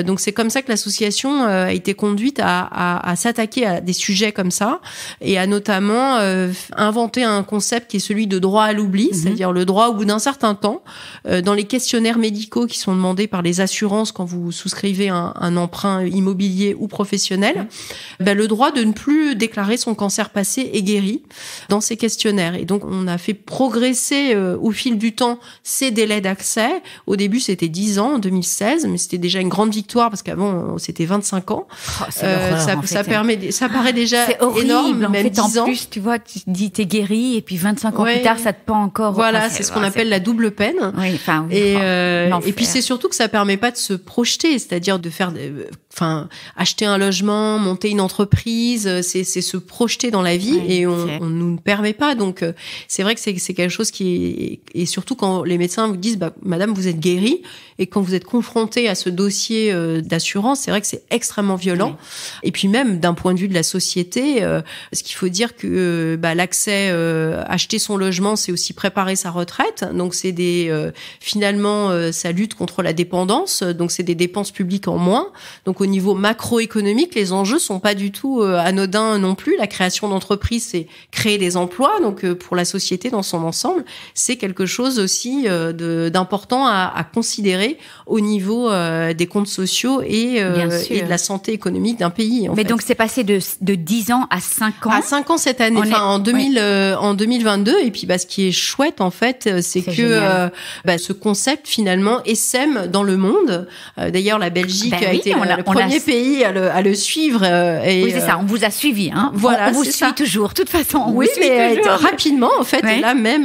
Donc c'est comme ça que l'association a été conduite à s'attaquer à des sujets comme ça et à notamment inventer un concept qui est celui de droit à l'oubli, c'est-à-dire le droit au bout d'un certain temps, dans les questionnaires médicaux qui sont demandés par les assurances quand vous souscrivez un emprunt immobilier ou professionnel, le droit de ne plus déclarer son cancer passé et guéri dans ces questionnaires. Et donc on a fait progresser au fil du temps ces délais d'accès. Au début c'était 10 ans en 2016, mais c'était déjà une grande victoire parce qu'avant c'était 25 ans. Ça paraît déjà énorme, en même fait, 10 ans. En plus, tu vois, tu dis t'es guéri et puis 25 ans plus tard, ça te pend encore. Voilà, c'est ce qu'on appelle la double peine. Oui, et puis c'est surtout que ça permet pas de se projeter, c'est-à-dire de faire, acheter un logement, monter une entreprise, c'est se projeter dans la vie et on nous ne permet pas. Donc c'est vrai que c'est quelque chose qui est, et surtout quand les médecins vous disent, madame, vous êtes guérie, et quand vous êtes confronté à ce dossier d'assurance, c'est vrai que c'est extrêmement violent. Et puis même d'un point de vue de la société, ce qu'il faut dire que l'accès, acheter son logement, c'est aussi préparer sa retraite. Donc c'est finalement ça lutte contre la dépendance. Donc c'est des dépenses publiques en moins. Donc au niveau macroéconomique, les enjeux sont pas du tout anodins non plus. La création d'entreprises, c'est créer des emplois. Donc pour la société dans son ensemble, c'est quelque chose aussi d'important à considérer au niveau des comptes sociaux et de la santé économique d'un pays. Mais donc c'est passé de 10 ans à 5 ans. À 5 ans cette année, en 2022. Et puis ce qui est chouette en fait, c'est que ce concept finalement essaime dans le monde. D'ailleurs la Belgique a été le premier pays à le suivre. Oui, c'est ça. On vous a suivi. Voilà, on vous suit toujours. De toute façon, on vous suit toujours. Rapidement en fait. Et là même,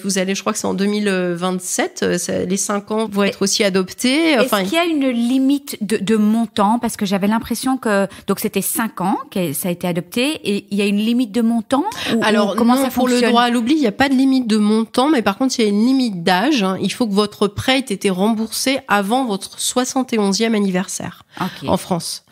vous allez, je crois que c'est en 2027, les 5 ans vont être aussi adoptés. Est-ce qu'il y a une limite de montant? Parce que j'avais l'impression que donc c'était 5 ans que ça a été adopté et il y a une limite de montant? Alors comment non, ça pour fonctionne? le droit à l'oubli, il n'y a pas de limite de montant, mais par contre il y a une limite d'âge. Il faut que votre prêt ait été remboursé avant votre 71e anniversaire en France.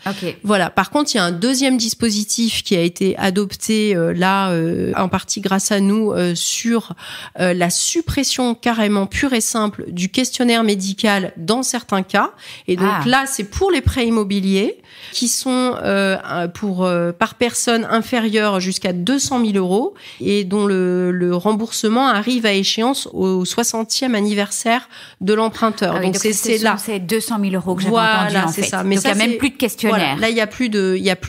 Voilà. Par contre, il y a un deuxième dispositif qui a été adopté en partie grâce à nous sur la suppression carrément pure et simple du questionnaire médical dans certains cas. Et donc là, c'est pour les prêts immobiliers qui sont par personne inférieure jusqu'à 200 000 euros et dont le remboursement arrive à échéance au 60e anniversaire de l'emprunteur. Donc c'est là. C'est 200 000 euros que j'avais entendu en fait. Ça. Mais donc il n'y a même plus de questionnaire. Voilà, là, il y a plus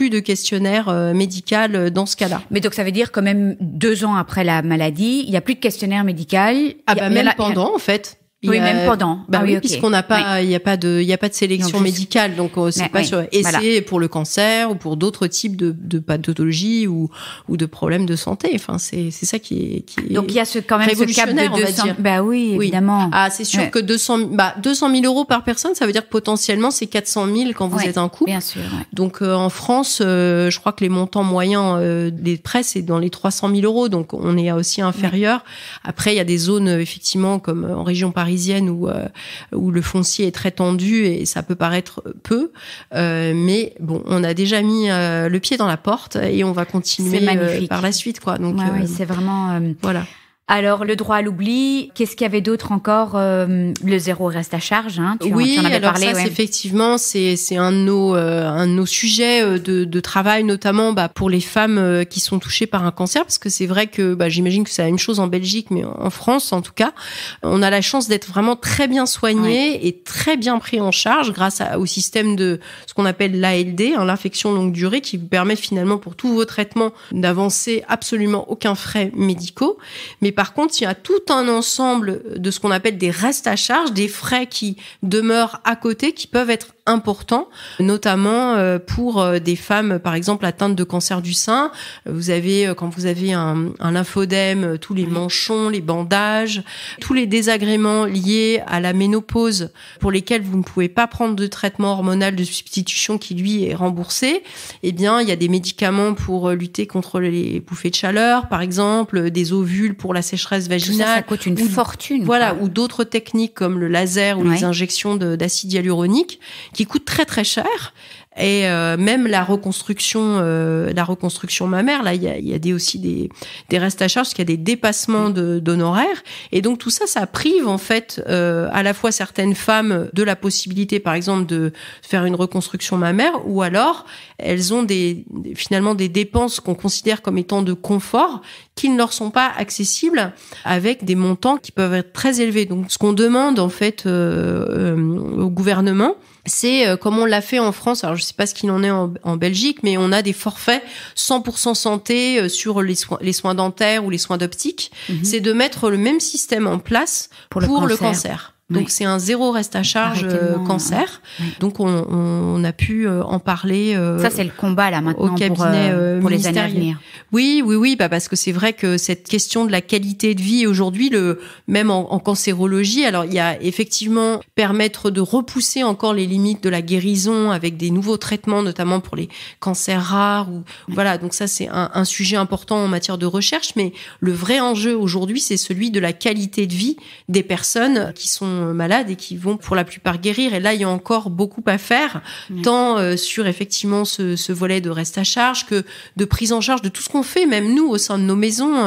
de questionnaire médical dans ce cas-là. Mais donc ça veut dire quand même 2 ans après la maladie, il n'y a plus de questionnaire médical. Pendant en fait. Oui, même pendant. Puisqu'on n'a pas, il y a pas de sélection médicale, donc c'est pas sur. Et c'est pour le cancer ou pour d'autres types de pathologies ou de problèmes de santé. Enfin, c'est ça qui est. Donc il y a quand même ce cap de 200. Oui, évidemment. Ah, c'est sûr que 200 000 euros par personne, ça veut dire que potentiellement c'est 400 000 quand vous êtes un couple. Bien sûr. Donc en France, je crois que les montants moyens des prêts c'est dans les 300 000 euros, donc on est aussi inférieur. Après, il y a des zones effectivement comme en région parisienne où le foncier est très tendu et ça peut paraître peu, mais bon, on a déjà mis le pied dans la porte et on va continuer par la suite, quoi. Donc c'est vraiment voilà. Alors, le droit à l'oubli, qu'est-ce qu'il y avait d'autre encore? Le zéro reste à charge, tu en avais parlé. Ça, effectivement, c'est un de nos sujets de travail, notamment pour les femmes qui sont touchées par un cancer, parce que c'est vrai que j'imagine que c'est la même chose en Belgique, mais en France, en tout cas, on a la chance d'être vraiment très bien soigné et très bien pris en charge grâce au système de ce qu'on appelle l'ALD, l'infection longue durée, qui vous permet finalement pour tous vos traitements d'avancer absolument aucun frais médicaux. Mais par contre, il y a tout un ensemble de ce qu'on appelle des restes à charge, des frais qui demeurent à côté, qui peuvent être importants, notamment pour des femmes, par exemple, atteintes de cancer du sein. Quand vous avez un lymphodème, tous les manchons, les bandages, tous les désagréments liés à la ménopause pour lesquels vous ne pouvez pas prendre de traitement hormonal de substitution qui, lui, est remboursé. Eh bien, il y a des médicaments pour lutter contre les bouffées de chaleur, par exemple, des ovules pour la sécheresse vaginale. Ça coûte une fortune. Voilà, ou d'autres techniques comme le laser ou les injections d'acide hyaluronique qui coûtent très très cher Et même la reconstruction mammaire, là, il y a aussi des restes à charge, parce qu'il y a des dépassements d'honoraires. Et donc tout ça, ça prive en fait à la fois certaines femmes de la possibilité, par exemple, de faire une reconstruction mammaire, ou alors elles ont finalement des dépenses qu'on considère comme étant de confort, qui ne leur sont pas accessibles, avec des montants qui peuvent être très élevés. Donc ce qu'on demande en fait au gouvernement, c'est comme on l'a fait en France, alors je sais pas ce qu'il en est en Belgique, mais on a des forfaits 100% santé sur les soins dentaires ou les soins d'optique. C'est de mettre le même système en place pour le cancer. Donc c'est un zéro reste à charge cancer. Donc on a pu en parler. Ça c'est le combat là maintenant au cabinet pour les années à venir. Oui, parce que c'est vrai que cette question de la qualité de vie aujourd'hui, même en cancérologie, alors il y a effectivement permettre de repousser encore les limites de la guérison avec des nouveaux traitements, notamment pour les cancers rares voilà. Donc ça c'est un sujet important en matière de recherche, mais le vrai enjeu aujourd'hui c'est celui de la qualité de vie des personnes qui sont malades et qui vont pour la plupart guérir. Et là, il y a encore beaucoup à faire, tant sur effectivement ce volet de reste à charge que de prise en charge de tout ce qu'on fait, même nous au sein de nos maisons,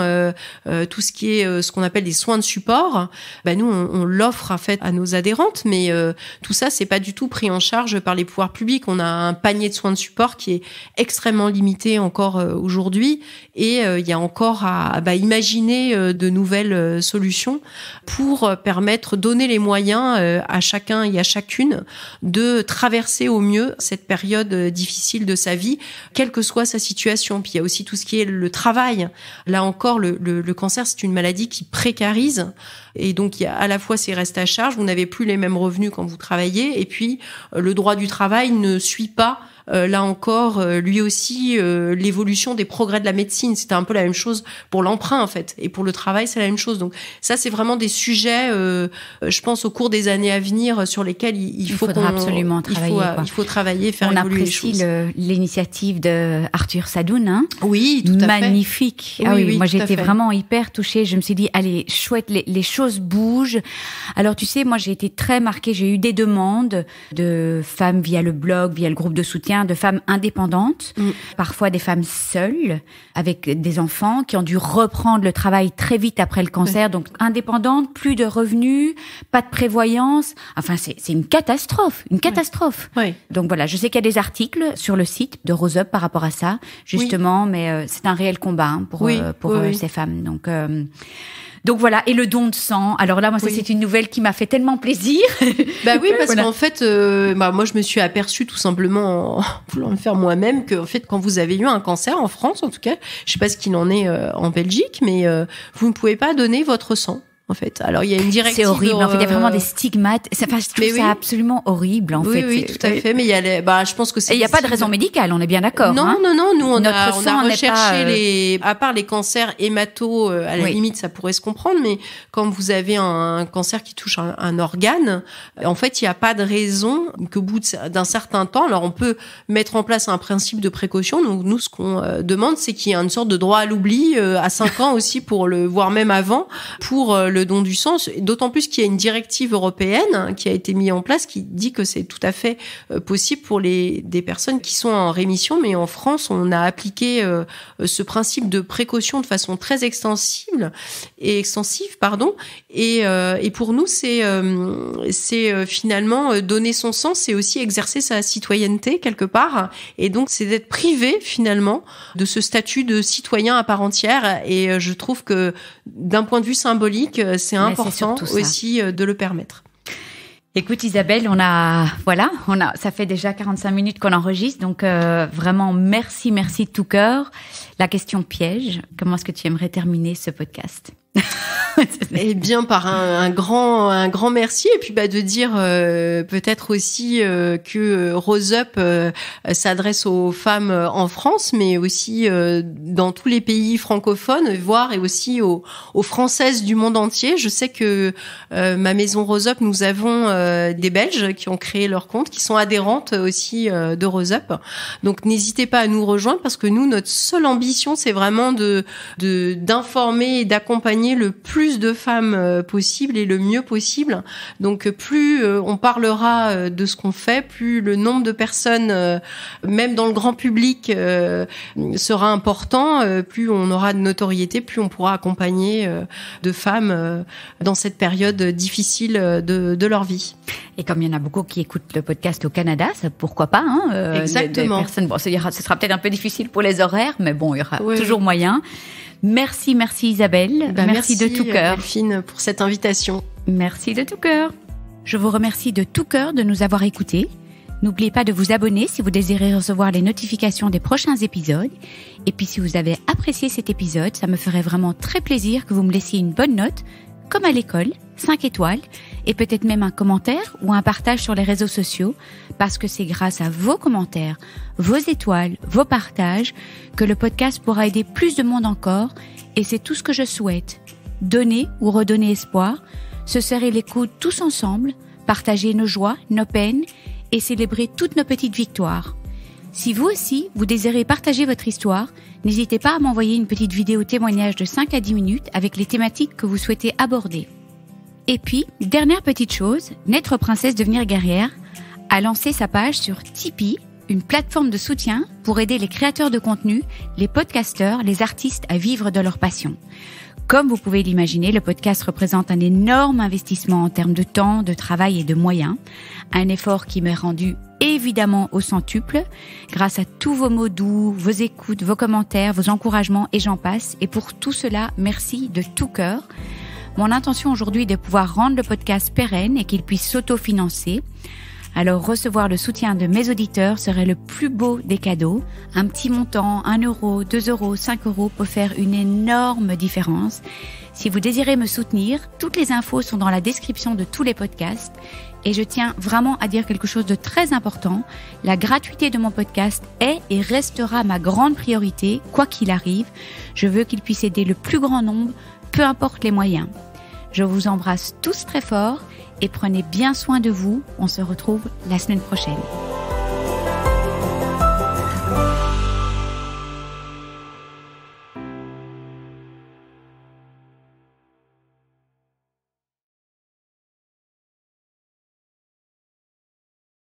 tout ce qui est ce qu'on appelle des soins de support. Nous, on l'offre en fait à nos adhérentes, mais tout ça, c'est pas du tout pris en charge par les pouvoirs publics. On a un panier de soins de support qui est extrêmement limité encore aujourd'hui, et il y a encore à imaginer de nouvelles solutions pour permettre, donner les moyens à chacun et à chacune de traverser au mieux cette période difficile de sa vie, quelle que soit sa situation. Puis il y a aussi tout ce qui est le travail. Là encore, le cancer, c'est une maladie qui précarise. Et donc, il y a à la fois ces restes à charge, vous n'avez plus les mêmes revenus quand vous travaillez, et puis le droit du travail ne suit pas là encore, lui aussi, l'évolution des progrès de la médecine. C'était un peu la même chose pour l'emprunt, en fait. Et pour le travail, c'est la même chose. Donc ça, c'est vraiment des sujets, je pense, au cours des années à venir, sur lesquels il faudra absolument travailler. Il faut travailler, faire évoluer les choses. On apprécie l'initiative de Arthur Sadoun, hein. Oui, tout à fait. Magnifique. Oui, moi, j'étais vraiment hyper touchée. Je me suis dit, allez, chouette, les choses bougent. Alors, tu sais, moi, j'ai été très marquée. J'ai eu des demandes de femmes via le blog, via le groupe de soutien, de femmes indépendantes, parfois des femmes seules, avec des enfants, qui ont dû reprendre le travail très vite après le cancer. Donc, indépendantes, plus de revenus, pas de prévoyance. Enfin, c'est une catastrophe, Oui. Donc voilà, je sais qu'il y a des articles sur le site de Rose Up par rapport à ça, justement, mais c'est un réel combat pour ces femmes. Donc voilà, et le don de sang. Alors là, moi, ça, c'est une nouvelle qui m'a fait tellement plaisir. Oui, parce qu'en fait, moi, je me suis aperçue tout simplement en voulant le faire moi-même que, en fait, quand vous avez eu un cancer en France, en tout cas, je sais pas ce qu'il en est en Belgique, mais vous ne pouvez pas donner votre sang. En fait, alors il y a une directive. C'est horrible. En fait, il y a vraiment des stigmates. Je trouve ça absolument horrible. En fait, oui, tout à fait. Mais il y a je pense que c'est. Il n'y a pas de raison médicale. On est bien d'accord. Non. Nous, on a recherché à part les cancers hémato, à la limite, ça pourrait se comprendre. Mais quand vous avez un cancer qui touche un organe, en fait, il n'y a pas de raison qu'au bout d'un certain temps, alors on peut mettre en place un principe de précaution. Donc nous, ce qu'on demande, c'est qu'il y ait une sorte de droit à l'oubli à 5 ans aussi, voire même avant, pour le don du sang, d'autant plus qu'il y a une directive européenne qui a été mise en place qui dit que c'est tout à fait possible pour des personnes qui sont en rémission, mais en France, on a appliqué ce principe de précaution de façon très extensive, et pour nous, c'est finalement donner son sang, c'est aussi exercer sa citoyenneté quelque part, et donc c'est d'être privé finalement de ce statut de citoyen à part entière, et je trouve que d'un point de vue symbolique, c'est important aussi de le permettre. Écoute Isabelle, ça fait déjà 45 minutes qu'on enregistre, donc vraiment merci de tout cœur. La question piège, comment est-ce que tu aimerais terminer ce podcast ? Eh bien, par un grand merci, et puis de dire peut-être aussi que Rose Up s'adresse aux femmes en France, mais aussi dans tous les pays francophones, voire et aussi aux Françaises du monde entier. Je sais que ma maison Rose Up, nous avons des Belges qui ont créé leur compte, qui sont adhérentes aussi de Rose Up. Donc n'hésitez pas à nous rejoindre, parce que nous, notre seule ambition, c'est vraiment d'informer et d'accompagner le plus plus de femmes possible et le mieux possible. Donc plus on parlera de ce qu'on fait, plus le nombre de personnes, même dans le grand public, sera important, plus on aura de notoriété, plus on pourra accompagner de femmes dans cette période difficile de leur vie. Et comme il y en a beaucoup qui écoutent le podcast au Canada, ça, pourquoi pas, Exactement. Des personnes, bon, ce sera peut-être un peu difficile pour les horaires, mais bon, il y aura toujours moyen. Merci Isabelle. Merci de tout cœur. Delphine, pour cette invitation. Merci de tout cœur. Je vous remercie de tout cœur de nous avoir écoutés. N'oubliez pas de vous abonner si vous désirez recevoir les notifications des prochains épisodes. Et puis si vous avez apprécié cet épisode, ça me ferait vraiment très plaisir que vous me laissiez une bonne note, comme à l'école, 5 étoiles, et peut-être même un commentaire ou un partage sur les réseaux sociaux, parce que c'est grâce à vos commentaires, vos étoiles, vos partages, que le podcast pourra aider plus de monde encore, et c'est tout ce que je souhaite. Donner ou redonner espoir, se serrer les coudes tous ensemble, partager nos joies, nos peines, et célébrer toutes nos petites victoires. Si vous aussi, vous désirez partager votre histoire, n'hésitez pas à m'envoyer une petite vidéo témoignage de 5 à 10 minutes avec les thématiques que vous souhaitez aborder. Et puis, dernière petite chose, Naître princesse devenir guerrière a lancé sa page sur Tipeee, une plateforme de soutien pour aider les créateurs de contenu, les podcasteurs, les artistes à vivre de leur passion. Comme vous pouvez l'imaginer, le podcast représente un énorme investissement en termes de temps, de travail et de moyens. Un effort qui m'est rendu évidemment au centuple, grâce à tous vos mots doux, vos écoutes, vos commentaires, vos encouragements et j'en passe. Et pour tout cela, merci de tout cœur. Mon intention aujourd'hui est de pouvoir rendre le podcast pérenne et qu'il puisse s'autofinancer. Alors recevoir le soutien de mes auditeurs serait le plus beau des cadeaux. Un petit montant, 1 euro, 2 euros, 5 euros peut faire une énorme différence. Si vous désirez me soutenir, toutes les infos sont dans la description de tous les podcasts. Et je tiens vraiment à dire quelque chose de très important. La gratuité de mon podcast est et restera ma grande priorité, quoi qu'il arrive. Je veux qu'il puisse aider le plus grand nombre, peu importe les moyens. Je vous embrasse tous très fort et prenez bien soin de vous. On se retrouve la semaine prochaine.